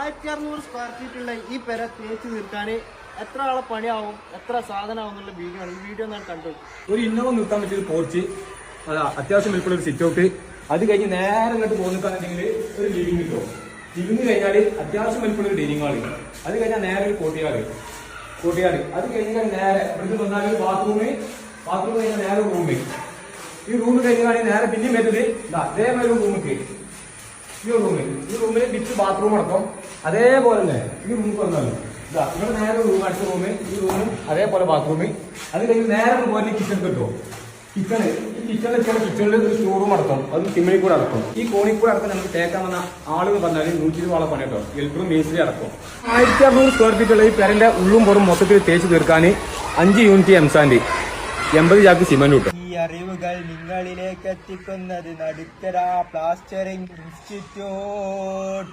1600 square feet ഉള്ള ഈ പെര തേച്ച് തീർക്കാൻ എത്ര ആളെ പണിയാവും, എത്ര സാധനമാവും എന്നുള്ള വീഡിയോ ആണ്. ഈ വീഡിയോ ഞാൻ കണ്ടു. ഒരു ഇന്നോവ നിർത്താൻ പറ്റിയ ഒരു പോർച്ച്, അതാ അത്യാവശ്യം വലിപ്പമുള്ള ഒരു സിറ്റ് ഔട്ട്. അത് കഴിഞ്ഞ് നേരെ ഇങ്ങോട്ട് പോകുന്നുണ്ടെങ്കിൽ ഒരു ലിവിംഗ് കിട്ടും. ലിവിംഗ് കഴിഞ്ഞാൽ അത്യാവശ്യം വലിപ്പമുള്ള ഒരു ഡൈനിങ് ഹാള്. അത് കഴിഞ്ഞാൽ നേരെ ഒരു കോട്ടിയാട്. അത് കഴിഞ്ഞാൽ നേരെ ഇവിടുന്ന് വന്നാൽ ഒരു ബാത്റൂം കഴിഞ്ഞാൽ നേരെ റൂം. ഈ റൂം കഴിഞ്ഞാൽ നേരെ പിന്നെയും വരുന്നത് അതേമാതിരി ഒരു റൂമിക്ക്. ഈ റൂമിൽ വിത്ത് ബാത്റൂം അടക്കം. അതേപോലെ തന്നെ ഈ റൂമിൽ വന്നാലും ഇവിടെ നേരെ റൂം, അടുത്ത റൂം, ഈ റൂമും അതേപോലെ ബാത്റൂം. അത് കഴിഞ്ഞ് നേരെ പോലെ കിച്ചൺ കിട്ടും. കിച്ചണിൽ ഒരു സ്റ്റോറൂം അടക്കം, അതും ചിമ്മിണി കൂടെ അടക്കം. ഈ കോണിൽ കൂടെ അടക്കം നമുക്ക് തേക്കാൻ വന്ന ആളുകൾ പറഞ്ഞാൽ 120 ആളെ പണി കേട്ടോ. എൽപ്പറും മേസ്ത്രി അടക്കം. 1600 സ്ക്വയർ ഫീറ്റ് ഉള്ള ഈ പെരന്റെ ഉള്ളും പുറം മൊത്തത്തിൽ തേച്ച് തീർക്കാൻ 5 യൂണിറ്റ് എംസാൻഡ്, 80 ചാക്ക് സിമന്റ് കിട്ടും. ഈ അറിവുകൾ നിങ്ങളിലേക്ക് എത്തിക്കുന്നത് നടുക്കര പ്ലാസ്റ്ററിംഗ് ഇൻസ്റ്റിറ്റ്യൂട്ട്.